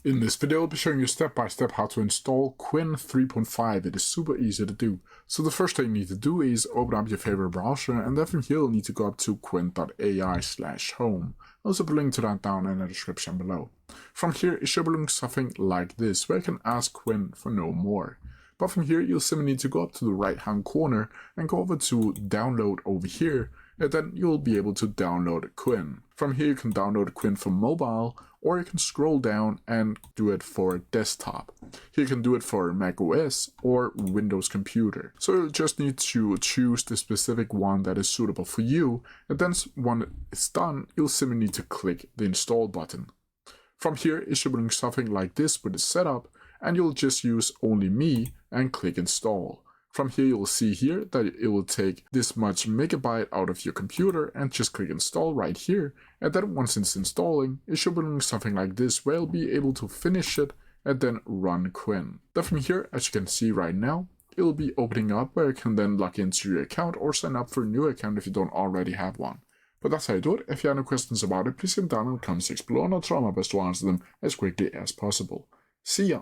In this video, I'll be showing you step by step how to install QWEN 3.5. It is super easy to do. So the first thing you need to do is open up your favorite browser, and then from here you'll need to go up to qwen.ai/home. I'll also put a link to that down in the description below. From here, it should be looking something like this, where you can ask QWEN for no more. But from here, you'll simply need to go up to the right hand corner and go over to download over here, and then you'll be able to download QWEN. From here, you can download QWEN for mobile, or you can scroll down and do it for desktop. Here you can do it for Mac OS or Windows computer. So you'll just need to choose the specific one that is suitable for you, and then when it's done, you'll simply need to click the install button. From here, it should bring something like this with the setup, and you'll just use only me and click install. From here, you'll see here that it will take this much megabyte out of your computer, and just click install right here. And then once it's installing, it should be doing something like this, where you'll be able to finish it and then run QWEN. Then from here, as you can see right now, it will be opening up where you can then log into your account or sign up for a new account if you don't already have one. But that's how you do it. If you have any questions about it, please leave them down in the comment section below, and I'll try my best to answer them as quickly as possible. See ya!